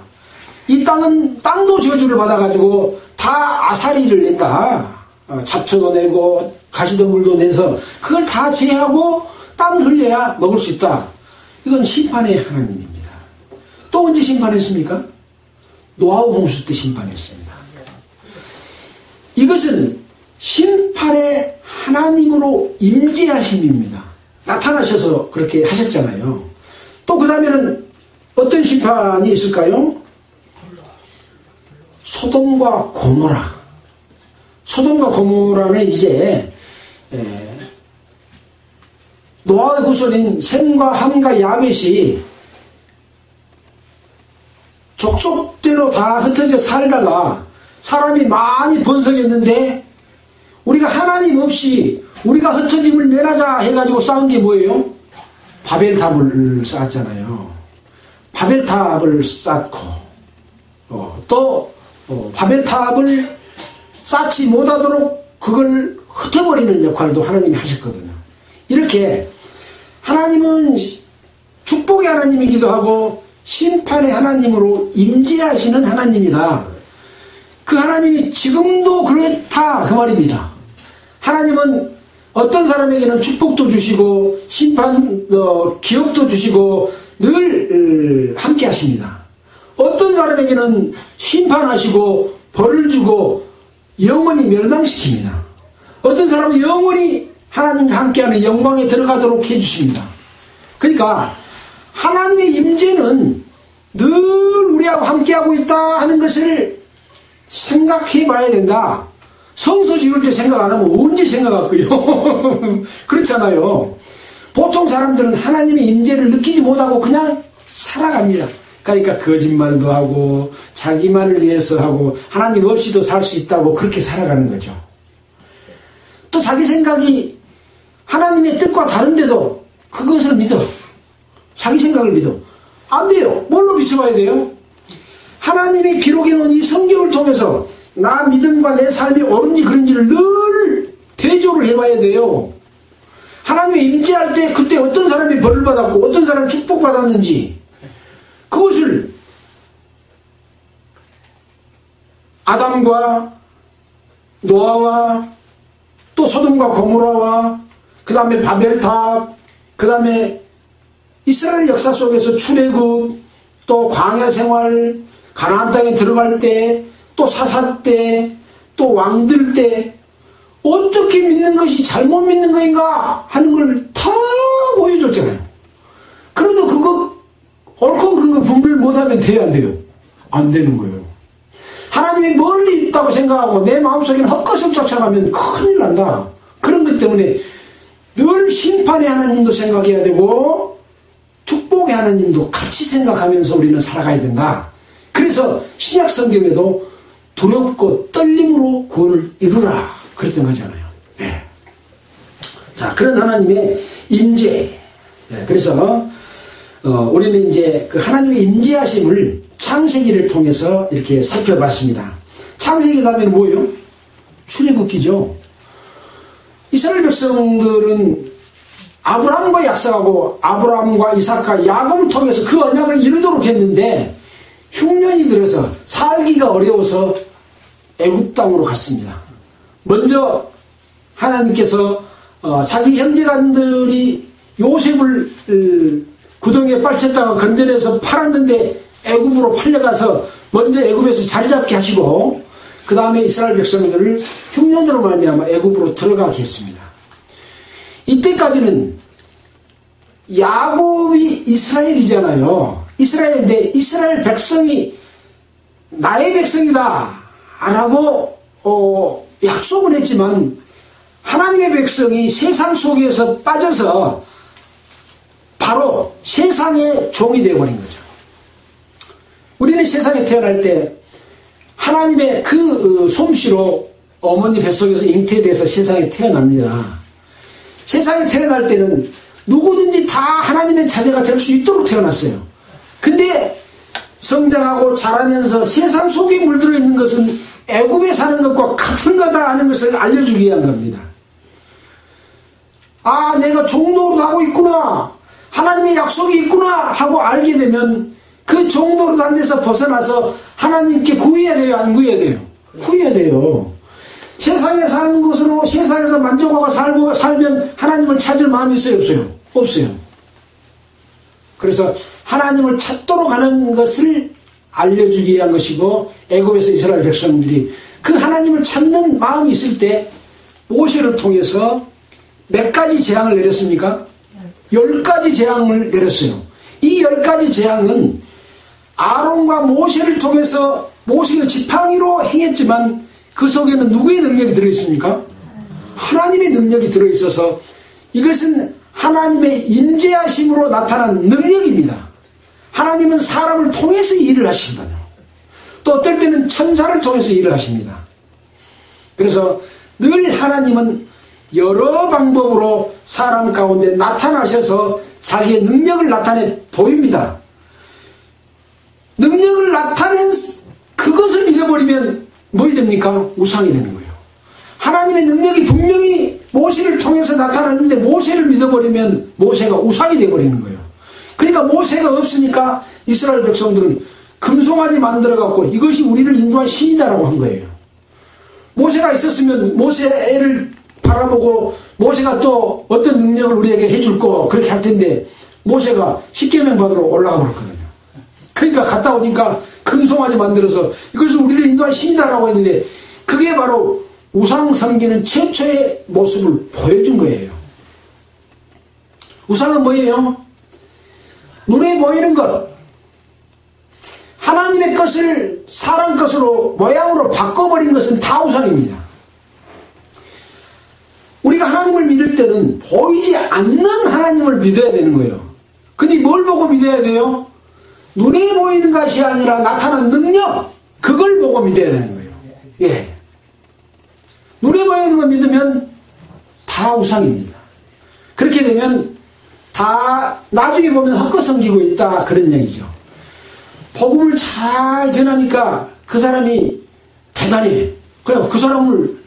이 땅은 땅도 저주를 받아가지고 다 아사리를 낸다. 잡초도 내고 가시덤불도 내서 그걸 다 제하고 땀을 흘려야 먹을 수 있다. 이건 심판의 하나님입니다. 또 언제 심판했습니까? 노아우 홍수 때 심판했습니다. 이것은 심판의 하나님으로 임재하심입니다. 나타나셔서 그렇게 하셨잖아요. 또 그 다음에는 어떤 심판이 있을까요? 소돔과 고모라. 소돔과 고모라는 이제 노아의 후손인 셈과 함과 야벳이 족속대로 다 흩어져 살다가 사람이 많이 번성했는데 우리가 하나님 없이 우리가 흩어짐을 면하자 해가지고 쌓은 게 뭐예요? 바벨탑을 쌓았잖아요. 바벨탑을 쌓고 또 바벨탑을 쌓지 못하도록 그걸 흩어버리는 역할도 하나님이 하셨거든요. 이렇게 하나님은 축복의 하나님이기도 하고 심판의 하나님으로 임재하시는 하나님이다. 그 하나님이 지금도 그렇다 그 말입니다. 하나님은 어떤 사람에게는 축복도 주시고 심판 기업도 주시고 늘 함께 하십니다. 어떤 사람에게는 심판하시고 벌을 주고 영원히 멸망시킵니다. 어떤 사람은 영원히 하나님과 함께하는 영광에 들어가도록 해주십니다. 그러니까 하나님의 임재는 늘 우리하고 함께하고 있다 하는 것을 생각해 봐야 된다. 성서 지을 때 생각 안 하면 언제 생각할까요? 그렇잖아요. 보통 사람들은 하나님의 임재를 느끼지 못하고 그냥 살아갑니다. 그러니까 거짓말도 하고 자기만을 위해서 하고 하나님 없이도 살 수 있다고 그렇게 살아가는 거죠. 또 자기 생각이 하나님의 뜻과 다른데도 그것을 믿어. 자기 생각을 믿어. 안 돼요. 뭘로 비춰봐야 돼요? 하나님이 기록해 놓은 이 성경을 통해서 나 믿음과 내 삶이 옳은지 그런지를 늘 대조를 해봐야 돼요. 하나님이 임재할 때 그때 어떤 사람이 벌을 받았고 어떤 사람이 축복받았는지 그것을 아담과 노아와 또 소돔과 고모라와 그 다음에 바벨탑 그 다음에 이스라엘 역사 속에서 출애굽 또 광야 생활 가나안 땅에 들어갈 때 또 사사 때 또 왕들 때 어떻게 믿는 것이 잘못 믿는 거인가 하는 걸 다 보여줬잖아요. 그래도 그거 옳고 그런 거 분별 못하면 돼요 안 돼요? 안 되는 거예요. 하나님이 멀리 있다고 생각하고 내 마음속에는 헛것을 쫓아가면 큰일 난다. 그런 것 때문에 늘 심판의 하나님도 생각해야 되고 축복의 하나님도 같이 생각하면서 우리는 살아가야 된다. 그래서 신약 성경에도 두렵고 떨림으로 구원을 이루라 그랬던 거잖아요. 네. 자, 그런 하나님의 임재. 네, 그래서 우리는 이제 그 하나님의 임재하심을 창세기를 통해서 이렇게 살펴봤습니다. 창세기 다음에는 뭐예요? 출애굽기죠. 이스라엘 백성들은 아브라함과 약속하고 아브라함과 이삭과 야곱을 통해서 그 언약을 이루도록 했는데 흉년이 들어서 살기가 어려워서 애굽 땅으로 갔습니다. 먼저 하나님께서 자기 형제간들이 요셉을 구덩이에 빨쳤다가 건져내서 팔았는데 애굽으로 팔려가서 먼저 애굽에서 자리 잡게 하시고 그 다음에 이스라엘 백성들을 흉년으로 말미암아 애굽으로 들어가게 했습니다. 이때까지는 야곱이 이스라엘이잖아요. 이스라엘인데 이스라엘 백성이 나의 백성이다 라고 약속을 했지만 하나님의 백성이 세상 속에서 빠져서 바로 세상의 종이 되어버린 거죠. 우리는 세상에 태어날 때 하나님의 그 솜씨로 어머니 뱃속에서 잉태돼서 세상에 태어납니다. 세상에 태어날 때는 누구든지 다 하나님의 자녀가 될 수 있도록 태어났어요. 근데 성장하고 자라면서 세상 속에 물들어 있는 것은 애굽에 사는 것과 같은 거다 하는 것을 알려주기 위한 겁니다. 아, 내가 종노릇 하고 있구나, 하나님의 약속이 있구나 하고 알게 되면 그 종노릇 한 데서 벗어나서 하나님께 구해야 돼요, 안 구해야 돼요? 구해야 돼요. 세상에 사는 것으로 세상에서 만족하고 살면 하나님을 찾을 마음이 있어요, 없어요? 없어요. 그래서 하나님을 찾도록 하는 것을 알려주기 위한 것이고, 애굽에서 이스라엘 백성들이 그 하나님을 찾는 마음이 있을 때 모세를 통해서 몇 가지 재앙을 내렸습니까? 10가지 재앙을 내렸어요. 이 10가지 재앙은 아론과 모세를 통해서 모세의 지팡이로 행했지만 그 속에는 누구의 능력이 들어있습니까? 하나님의 능력이 들어있어서 이것은 하나님의 임재하심으로 나타난 능력입니다. 하나님은 사람을 통해서 일을 하시거든요. 또 어떨 때는 천사를 통해서 일을 하십니다. 그래서 늘 하나님은 여러 방법으로 사람 가운데 나타나셔서 자기의 능력을 나타내 보입니다. 능력을 나타낸 그것을 믿어버리면 뭐이 됩니까? 우상이 되는 거예요. 하나님의 능력이 분명히 모세를 통해서 나타났는데 모세를 믿어버리면 모세가 우상이 되어버리는 거예요. 그러니까 모세가 없으니까 이스라엘 백성들은 금송아지 만들어갖고 이것이 우리를 인도한 신이다라고 한 거예요. 모세가 있었으면 모세를 바라보고 모세가 또 어떤 능력을 우리에게 해줄 거 그렇게 할 텐데 모세가 십계명 받으러 올라가 버렸거든요. 그러니까 갔다 오니까 금송아지 만들어서 이것을 우리를 인도한 신이다라고 했는데 그게 바로 우상 섬기는 최초의 모습을 보여준 거예요. 우상은 뭐예요? 눈에 보이는 것, 하나님의 것을 사람 것으로 모양으로 바꿔버린 것은 다 우상입니다. 우리가 하나님을 믿을 때는 보이지 않는 하나님을 믿어야 되는 거예요. 근데 뭘 보고 믿어야 돼요? 눈에 보이는 것이 아니라 나타난 능력, 그걸 보고 믿어야 되는 거예요. 예. 눈에 보이는 거 믿으면 다 우상입니다. 그렇게 되면 다 나중에 보면 헛것 섬기고 있다, 그런 얘기죠. 복음을 잘 전하니까 그 사람이 대단해. 그냥 그 사람을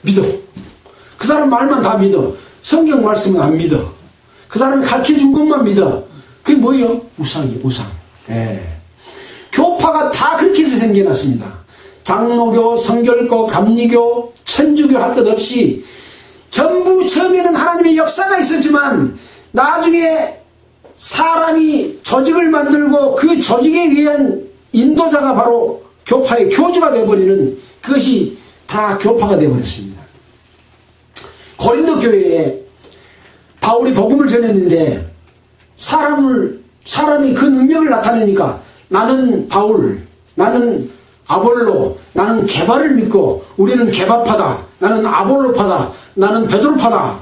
믿어. 그 사람 말만 다 믿어. 성경 말씀은 안 믿어. 그 사람이 가르쳐준 것만 믿어. 그게 뭐예요? 우상이에요, 우상. 예. 교파가 다 그렇게 해서 생겨났습니다. 장로교, 성결교, 감리교, 천주교 할 것 없이 전부 처음에는 하나님의 역사가 있었지만 나중에 사람이 조직을 만들고 그 조직에 의한 인도자가 바로 교파의 교주가 되어버리는, 그것이 다 교파가 되어버렸습니다. 고린도 교회에 바울이 복음을 전했는데 사람이 그 능력을 나타내니까 나는 바울, 나는 아볼로, 나는 게바를 믿고 우리는 게바파다, 나는 아볼로파다, 나는 베드로파다,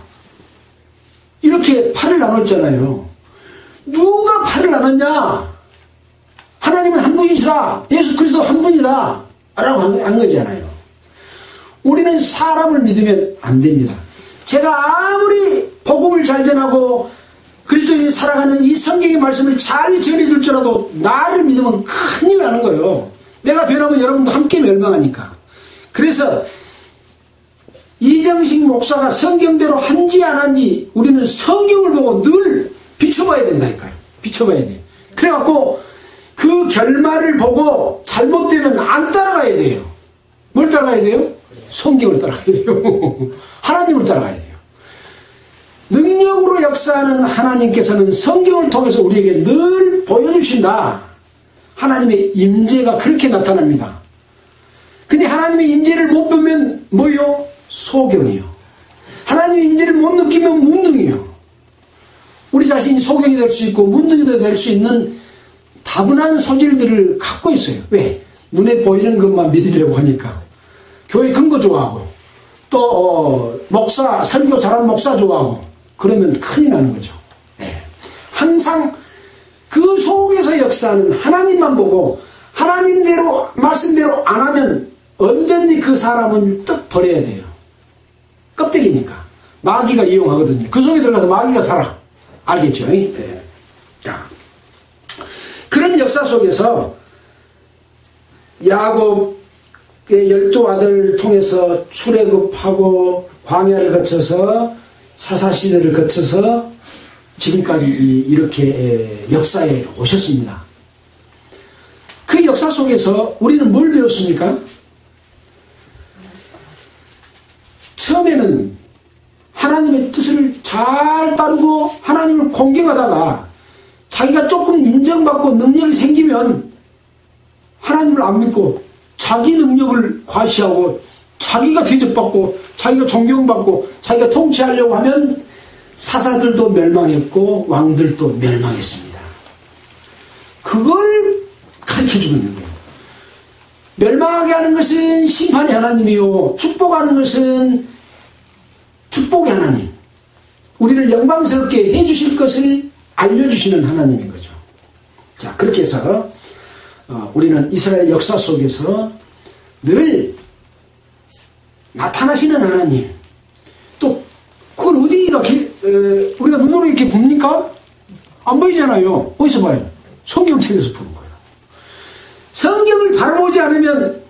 이렇게 팔을 나눴잖아요. 누가 팔을 나눴냐? 하나님은 한 분이시다, 예수 그리스도 한 분이다 라고 한 거잖아요. 우리는 사람을 믿으면 안 됩니다. 제가 아무리 복음을 잘 전하고 그리스도인이 살아가는 이 성경의 말씀을 잘 전해줄 줄 알아도 나를 믿으면 큰일 나는 거예요. 내가 변하면 여러분도 함께 멸망하니까. 그래서 이정식 목사가 성경대로 한지 안 한지 우리는 성경을 보고 늘 비춰봐야 된다니까요. 비춰봐야 돼요. 그래갖고 그 결말을 보고 잘못되면 안 따라가야 돼요. 뭘 따라가야 돼요? 성경을 따라가야 돼요. 하나님을 따라가야 돼요. 능력으로 역사하는 하나님께서는 성경을 통해서 우리에게 늘 보여주신다. 하나님의 임재가 그렇게 나타납니다. 근데 하나님의 임재를 못 보면 뭐요? 소경이요. 하나님의 임재를 못 느끼면 문둥이요. 우리 자신이 소경이 될 수 있고 문둥이도 될 수 있는 다분한 소질들을 갖고 있어요. 왜? 눈에 보이는 것만 믿으려고 하니까. 교회 큰 거 좋아하고 또 목사, 설교 잘하는 목사 좋아하고 그러면 큰일 나는 거죠. 네. 항상 그 속에서 역사하는 하나님만 보고 하나님대로 말씀대로 안 하면 언제든지 그 사람은 떡 버려야 돼요. 껍데기니까. 마귀가 이용하거든요. 그 속에 들어가서 마귀가 살아. 알겠죠? 네. 자, 그런 역사 속에서 야곱의 12 아들을 통해서 출애굽하고 광야를 거쳐서 사사시대를 거쳐서 지금까지 이렇게 역사에 오셨습니다. 그 역사 속에서 우리는 뭘 배웠습니까? 처음에는 하나님의 뜻을 잘 따르고 하나님을 공경하다가 자기가 조금 인정받고 능력이 생기면 하나님을 안 믿고 자기 능력을 과시하고 자기가 대접받고 자기가 존경받고 자기가 통치하려고 하면 사사들도 멸망했고 왕들도 멸망했습니다. 그걸 가르쳐주고 있는 거예요. 멸망하게 하는 것은 심판의 하나님이요 축복하는 것은 축복의 하나님, 우리를 영광스럽게 해주실 것을 알려주시는 하나님인 거죠. 자, 그렇게 해서 우리는 이스라엘 역사 속에서 늘 나타나시는 하나님, 또 그걸 어디가 우리가 눈으로 이렇게 봅니까? 안 보이잖아요. 어디서 봐요? 성경책에서 보는 거예요. 성경을 바로 보지 않으면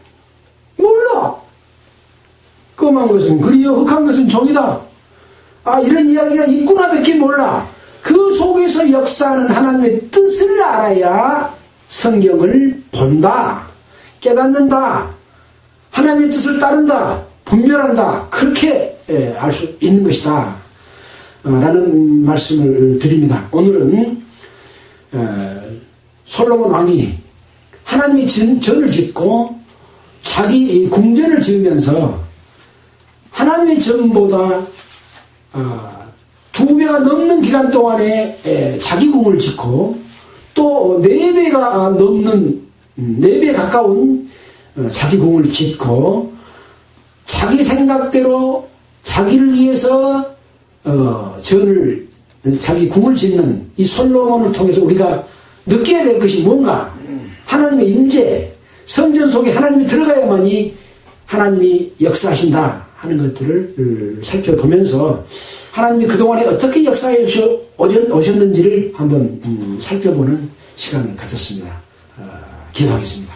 몰라. 끔한 것은 그리요 흑한 것은 종이다. 이런 이야기가 있구나 밖에 몰라. 그 속에서 역사하는 하나님의 뜻을 알아야 성경을 본다, 깨닫는다, 하나님의 뜻을 따른다, 분별한다, 그렇게 알 수 있는 것이다 라는 말씀을 드립니다. 오늘은 솔로몬 왕이 하나님의 전을 짓고 자기 궁전을 지으면서 하나님의 전보다 2배가 넘는 기간 동안에 자기 궁을 짓고 또 4배가 넘는 4배 가까운 자기 궁을 짓고 자기 생각대로 자기를 위해서 전을 자기 궁을 짓는 이 솔로몬을 통해서 우리가 느껴야 될 것이 뭔가, 하나님의 임재, 성전 속에 하나님이 들어가야만이 하나님이 역사하신다 하는 것들을 살펴보면서 하나님이 그동안에 어떻게 역사해 오셨는지를 한번 살펴보는 시간을 가졌습니다. 기도하겠습니다.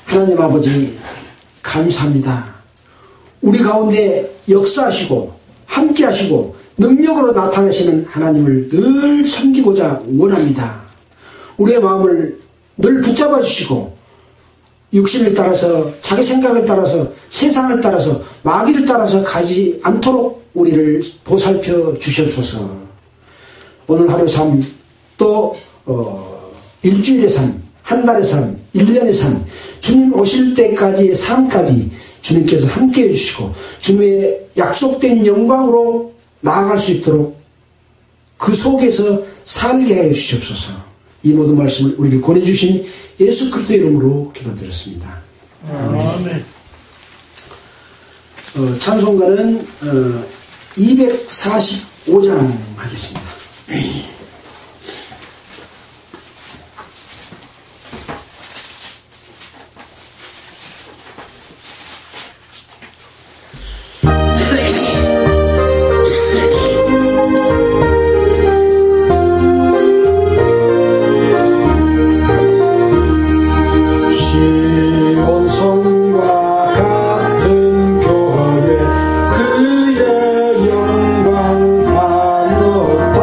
하나님 아버지 감사합니다. 우리 가운데 역사하시고 함께하시고 능력으로 나타나시는 하나님을 늘 섬기고자 원합니다. 우리의 마음을 늘 붙잡아 주시고 육신을 따라서 자기 생각을 따라서 세상을 따라서 마귀를 따라서 가지 않도록 우리를 보살펴 주시옵소서. 오늘 하루 삶 또 일주일의 삶, 한 달의 삶, 1년의 삶, 주님 오실 때까지의 삶까지 주님께서 함께해 주시고 주님의 약속된 영광으로 나아갈 수 있도록 그 속에서 살게 하여 주시옵소서. 이 모든 말씀을 우리에게 권해주신 예수 그리스도의 이름으로 기도드렸습니다. 아멘. 찬송가는 245장 하겠습니다. 그의 영광 받았다.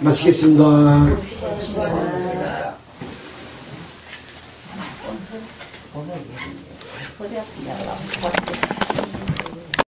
마치겠습니다.